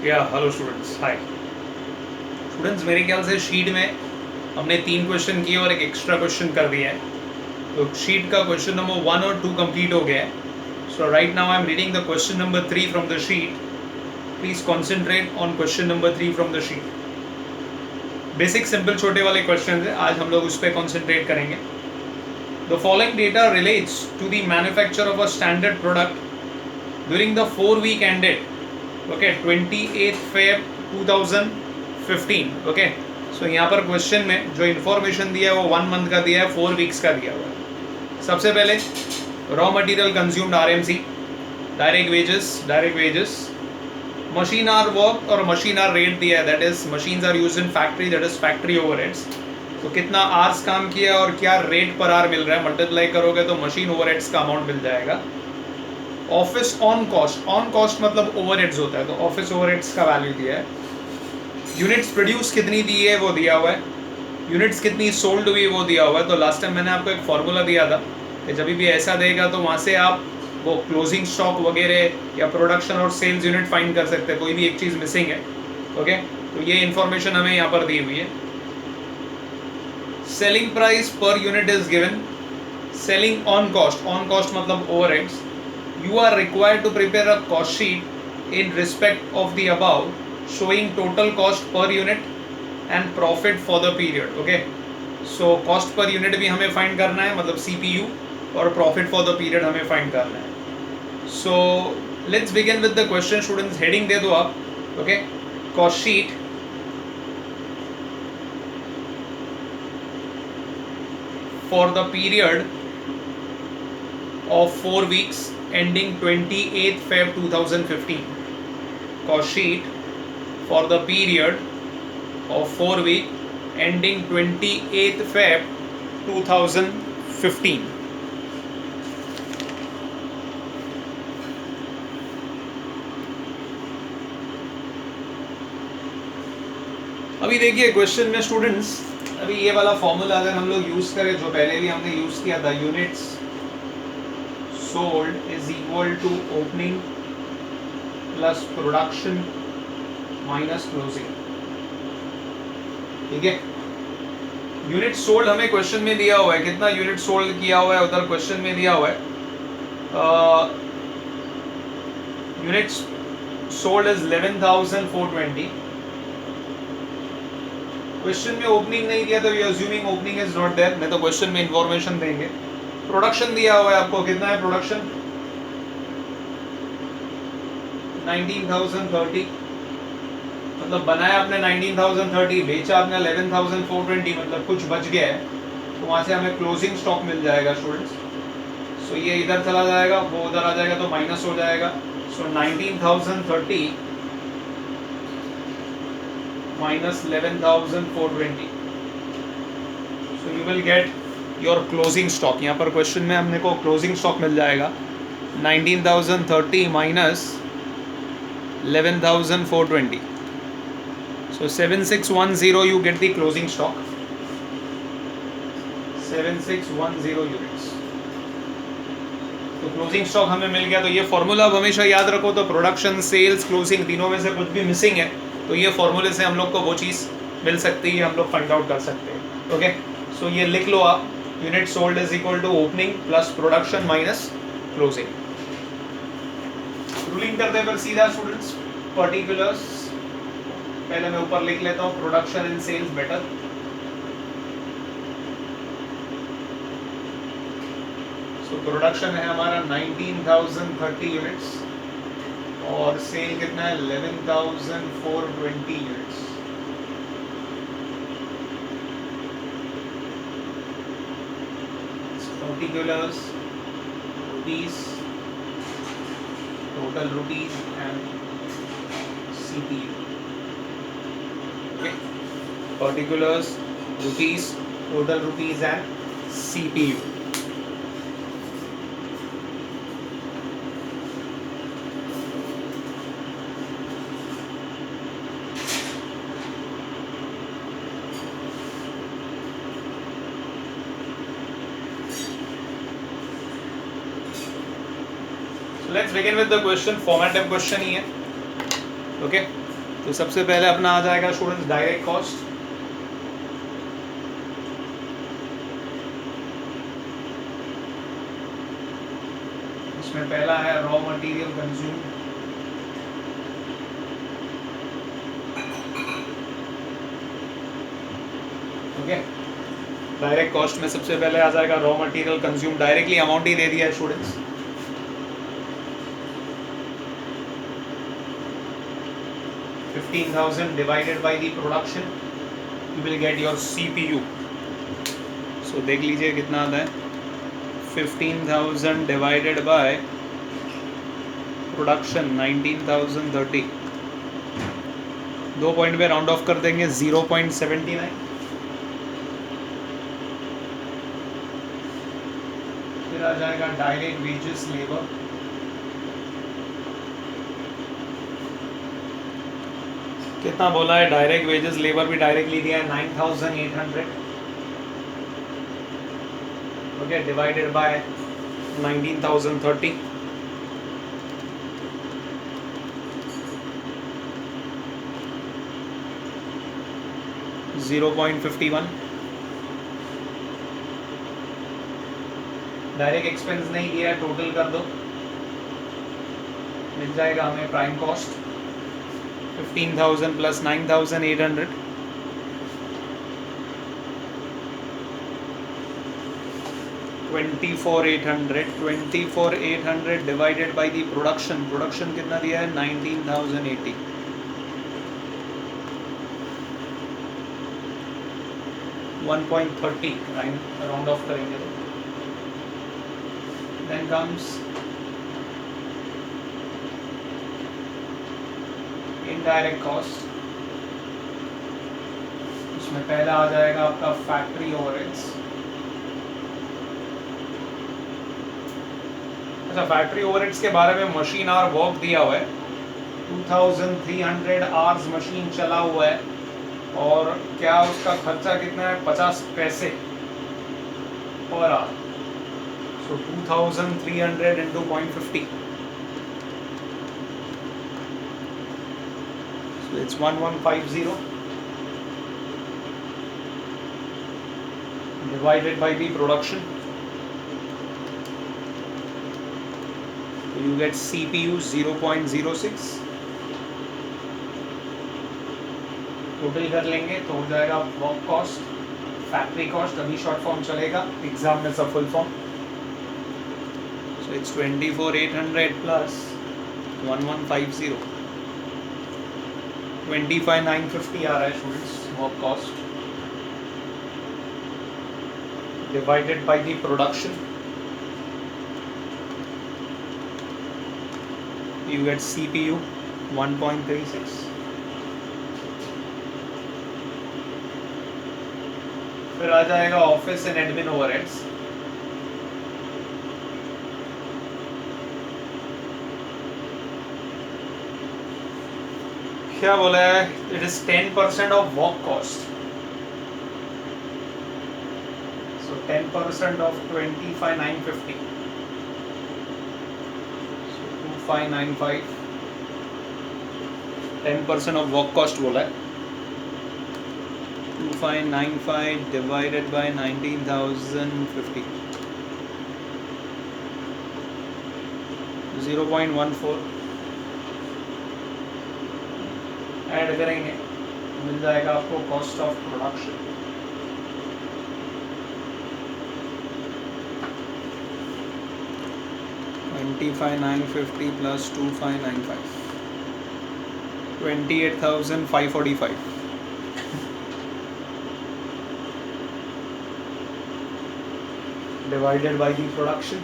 या hello students, hi students. मेरे ख्याल से शीट में हमने 3 क्वेश्चन किए और एक एक्स्ट्रा क्वेश्चन कर दिया है। तो शीट का क्वेश्चन नंबर 1 और 2 कंप्लीट हो गया है। So right now I am reading the question number 3 from the sheet. Please concentrate on question number 3 from the sheet. Basic simple छोटे वाले क्वेश्चन है, आज हम लोग उस पर कॉन्सेंट्रेट करेंगे। The following data relates to the manufacture of a standard product during the 4 week ended okay 28 Feb 2015। Okay, so यहाँ पर क्वेश्चन में जो इन्फॉर्मेशन दिया है वो 1 मंथ का दिया है, 4 वीक्स का दिया हुआ है। सबसे पहले raw material consumed RMC, direct wages, machine hour work और मशीन आर रेट दिया है, that is machines are used in factory, that is factory overheads. तो कितना आवर्स काम किया और क्या रेट पर आवर मिल रहा है, मल्टीप्लाई करोगे तो मशीन ओवरहेड्स का अमाउंट मिल जाएगा। ऑफिस ऑन कॉस्ट मतलब ओवरहेड्स होता है, तो ऑफिस ओवरहेड्स का वैल्यू दिया है। यूनिट्स प्रोड्यूस कितनी दी है वो दिया हुआ है, यूनिट्स कितनी सोल्ड हुई वो दिया हुआ है। तो लास्ट टाइम मैंने आपको एक फॉर्मूला दिया था कि जब भी ऐसा देगा तो वहाँ से आप वो क्लोजिंग स्टॉक वगैरह या प्रोडक्शन और सेल्स यूनिट फाइंड कर सकते हैं, कोई भी एक चीज़ मिसिंग है। ओके, तो ये इन्फॉर्मेशन हमें यहाँ पर दी हुई है। Selling price per unit is given, selling on cost मतलब overheads. You are required to prepare a cost sheet in respect of the above, showing total cost per unit and profit for the period. Okay, so cost per unit भी हमें find करना है, मतलब CPU, और profit for the period हमें find करना है। So let's begin with the question, students. Heading दे दो आप। Okay, cost sheet for the period of 4 weeks ending 28 Feb 2015. Cost sheet for the period of 4 week ending 28 Feb 2015. अभी देखिए question में students, अभी ये वाला फॉर्मूला अगर हम लोग यूज करें जो पहले भी हमने यूज किया था, units sold is equal to opening plus production minus closing। ठीक है, यूनिट सोल्ड हमें क्वेश्चन में दिया हुआ है, कितना यूनिट सोल्ड किया हुआ है उधर क्वेश्चन में दिया हुआ है। Units sold is 11,420। क्वेश्चन में ओपनिंग नहीं दिया तो we assuming opening is not there, नहीं तो क्वेश्चन में इंफॉर्मेशन देंगे। प्रोडक्शन दिया हुआ है आपको, कितना है प्रोडक्शन 19,030, मतलब बनाया आपने 19,030, बेचा आपने 11,420, मतलब कुछ बच गया है, तो वहां से हमें क्लोजिंग स्टॉक मिल जाएगा स्टूडेंट्स। सो ये इधर चला जाएगा, वो उधर आ जाएगा तो माइनस हो जाएगा। सो 19,030 minus 11,420, so you will get your closing stock. यहाँ पर क्वेश्चन में हमने को क्लोजिंग स्टॉक मिल जाएगा 19,030 minus 11,420, so 7610 you get the closing stock, 7610 units. तो क्लोजिंग स्टॉक हमें मिल गया। तो ये फॉर्मूला अब हमेशा याद रखो, तो प्रोडक्शन सेल्स क्लोजिंग तीनों में से कुछ भी मिसिंग है तो ये फॉर्मूले से हम लोग को वो चीज़ मिल सकती है, हम लोग फाइंड आउट कर सकते हैं। ओके, सो ये लिख लो आप, unit sold is equal to opening plus production minus closing. Ruling करते हैं फिर सीधा स्टूडेंट्स, पर्टिकुलर्स पहले मैं ऊपर लिख लेता हूँ, production in sales better. So production है हमारा 19,030 यूनिट्स और सेल कितना है 11,420 units. Particulars, rupees, total rupees and CPU. Okay, particulars, rupees, total rupees and CPU. Let's begin with the question, formative question ही है। Okay, तो सबसे पहले अपना आ जाएगा स्टूडेंट्स डायरेक्ट कॉस्ट। इसमें पहला है raw material consume, okay. Direct cost में सबसे पहले आ जाएगा raw material consume, directly amount ही दे दिया है students. $15,000 divided by the production, you will get your CPU. So देख लीजिए कितना आता है, 15,000 divided by production 19,030, 2 पॉइंट पे राउंड ऑफ कर देंगे 0.79। फिर आ जाएगा डायरेक्ट वेजेस लेबर, कितना बोला है, डायरेक्ट वेजेस लेबर भी डायरेक्टली दिया है 9,800, okay, divided by 19,030, $0.51। Direct expense नहीं दिया है, टोटल कर दो, मिल जाएगा हमें prime cost 15,000 plus 9,800, $24,800 divided by the production, production कितना दिया है 19,080, $1.30 राउंड ऑफ करेंगे तो। देन कम्स इनडायरेक्ट कॉस्ट, इसमें पहला आ जाएगा आपका फैक्ट्री ओवरहेड्स। अच्छा, फैक्ट्री ओवरहेड्स के बारे में मशीन आवर वर्क दिया हुआ है, 2,300 आवर्स मशीन चला हुआ है, और क्या उसका खर्चा कितना है, 50 पैसे per hour. So 2,300 into 0.50, so it's 1150 divided by the production, so you get CPU 0.06, total कर लेंगे तो हो जाएगा वर्क कॉस्ट, फैक्ट्री कॉस्ट, अभी शॉर्ट फॉर्म चलेगा, एग्जाम में सब full form. So it's 24,800 plus 1150, 25,950 आ रहा है students work cost, divided by the production, you get CPU 1.36, फिर आ जाएगा ऑफिस एंड एडमिन ओवरहेड्स, क्या बोला है, it is 10% of work cost, so 10% of 25,950, 2595, 10% of work cost बोला है, 2595 divided by 19,050, 0.14 ऐड करेंगे, मिल जाएगा आपको cost of production, $25,950 plus 2595, 28,545, divided by the production,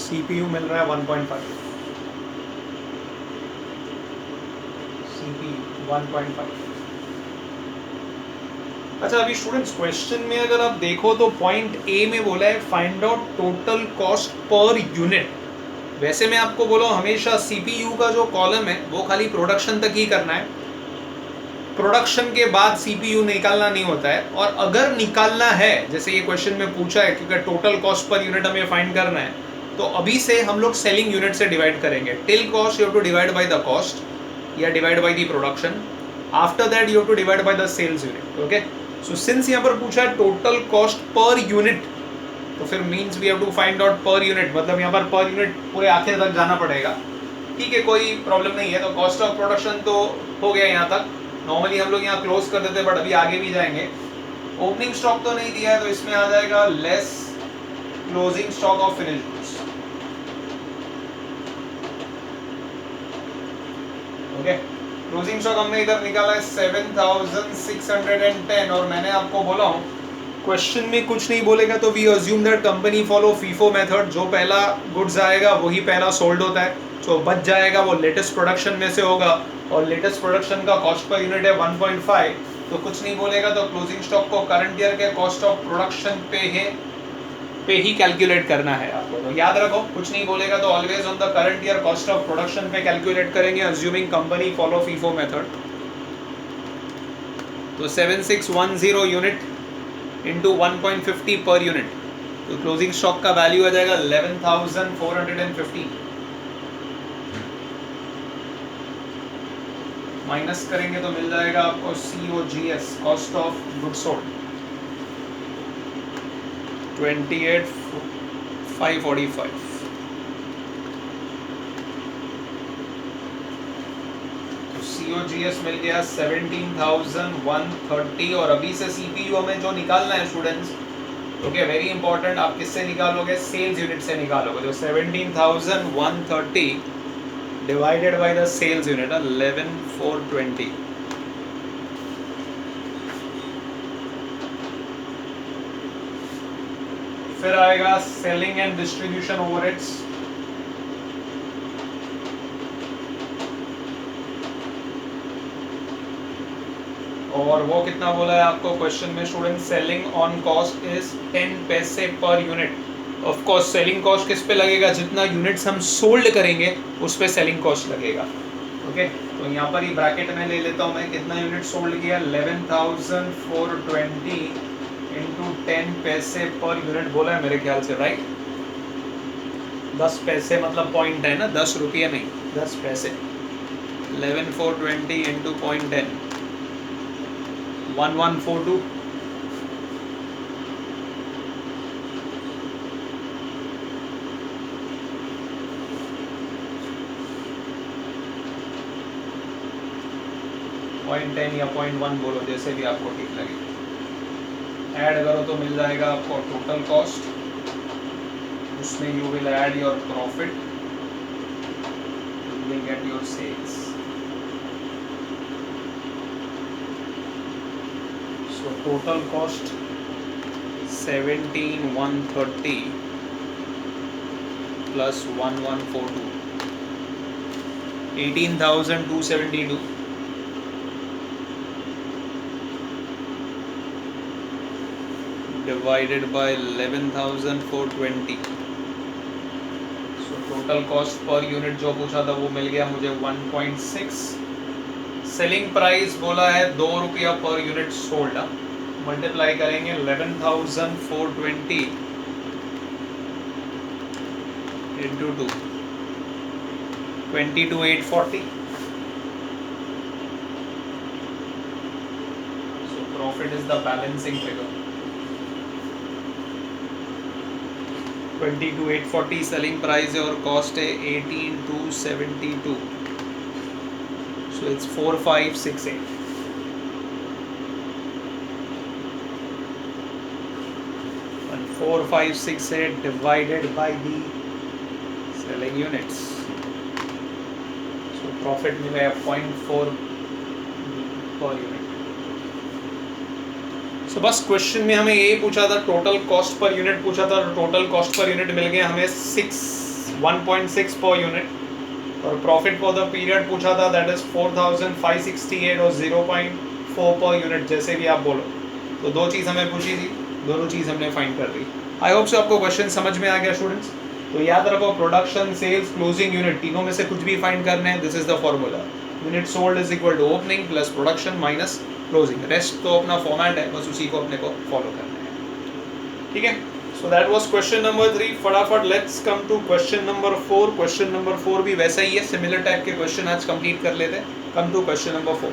CPU मिल रहा है 1.5, CPU 1.5। अच्छा, अभी स्टूडेंट्स क्वेश्चन में अगर आप देखो तो पॉइंट ए में बोला है find out total cost per unit. वैसे मैं आपको बोला हमेशा सीपीयू का जो कॉलम है वो खाली प्रोडक्शन तक ही करना है, प्रोडक्शन के बाद सीपीयू निकालना नहीं होता है। और अगर निकालना है, जैसे ये क्वेश्चन में पूछा है, क्योंकि टोटल कॉस्ट पर यूनिट हमें फाइंड करना है, तो अभी से हम लोग सेलिंग यूनिट से डिवाइड करेंगे. Till cost you have to divide by the cost या divide by the production. After that you have to divide by the sales unit. Okay, so since यहाँ पर पूछा है टोटल कॉस्ट पर यूनिट, तो फिर means we have to find out per unit, मतलब यहाँ per unit पूरे आखिर तक जाना पड़ेगा. ठीक है, कोई प्रॉब्लम नहीं है. तो कॉस्ट ऑफ प्रोडक्शन तो हो गया यहाँ तक. नॉर्मली हम लोग यहाँ क्लोज कर देते, बट अभी आगे भी जाएंगे. ओपनिंग स्टॉक तो नहीं दिया है, तो इसमें आ जाएगा less closing stock of finished goods. Okay, closing stock हमने इधर निकाला है 7610, और मैंने आपको बोला हूँ क्वेश्चन में कुछ नहीं बोलेगा तो we assume that company follow FIFO method. जो पहला गुड्स आएगा वही पहला सोल्ड होता है. जो बच जाएगा वो लेटेस्ट प्रोडक्शन में से होगा, और लेटेस्ट प्रोडक्शन का कॉस्ट पर यूनिट है 1.5. तो कुछ नहीं बोलेगा तो क्लोजिंग स्टॉक को करंट ईयर के कॉस्ट ऑफ प्रोडक्शन पे ही कैलकुलेट करना है आपको. तो याद रखो, कुछ नहीं बोलेगा तो always on the current year cost of production पे कैलकुलेट करेंगे, assuming company follow FIFO method. तो 7610 यूनिट इंटू 1.50 पर यूनिट, तो क्लोजिंग स्टॉक का वैल्यू आ जाएगा 11,450. माइनस करेंगे तो मिल जाएगा आपको COGS, cost of goods sold, 28,545. तो COGS मिल गया 17,130. और अभी से CPU हमें जो निकालना है स्टूडेंट्स, ओके, वेरी इंपॉर्टेंट, आप किससे निकालोगे? सेल्स यूनिट से निकालोगे. जो 17,130 divided by the sales unit 11,420. फिर आएगा सेलिंग एंड डिस्ट्रीब्यूशन ओवरहेड्स. और वो कितना बोला है आपको क्वेश्चन में student? Selling on cost is 10 पैसे per unit. Of course selling cost किस पे लगेगा? जितना यूनिट्स हम सोल्ड करेंगे उस पे सेलिंग कॉस्ट लगेगा. ओके, तो यहाँ पर ही ब्रैकेट में ले लेता हूँ मैं. कितना यूनिट सोल्ड किया? 11,420 इंटू 10 पैसे पर यूनिट बोला है मेरे ख्याल से, राइट? 10 पैसे मतलब पॉइंट है ना, 10 रुपये नहीं, 10 पैसे. 11,420 इंटू 0.10, 1142. पॉइंट 10 या 0.1 बोलो, जैसे भी आपको ठीक लगे. ऐड करो तो मिल जाएगा आपको टोटल कॉस्ट. उसमें you will add your profit, you will get your sales. So total cost 17,130 plus 1,142, 18,272 divided by 11,420. So total cost per unit जो पूछा था वो मिल गया मुझे 1.6. सेलिंग प्राइस बोला है 2 रुपया पर यूनिट सोल्ड. मल्टीप्लाई करेंगे 11,420 into 2, 22,840. So profit is the balancing figure. 22,840 selling price है और कॉस्ट है 18,272. So it's 4,568. and 4,568 divided by the selling units. So profit मिला है 0.4 per unit. So बस क्वेश्चन में हमें यही पूछा था, टोटल कॉस्ट पर यूनिट पूछा था. टोटल कॉस्ट पर यूनिट मिल गया हमें 1.6 पर यूनिट. और प्रॉफिट फॉर द पीरियड पूछा था, दैट इज 4,568 और 0.4 पर यूनिट, जैसे भी आप बोलो. तो दो चीज़ हमें पूछी थी, दोनों चीज़ हमने फाइंड कर ली. आई होप से आपको क्वेश्चन समझ में आ गया स्टूडेंट्स. तो याद रखो, प्रोडक्शन, सेल्स, क्लोजिंग यूनिट, तीनों में से कुछ भी फाइंड करना है. This is the formula. Unit sold is equal to opening plus production minus closing. Rest तो अपना फॉर्मेट है, बस उसी को अपने को फॉलो करना है. ठीक है. So that was question number 3. फटाफट let's come to question number 4. Question number 4 भी वैसा ही है, similar type के question आज complete कर लेते हैं. Come to question number 4.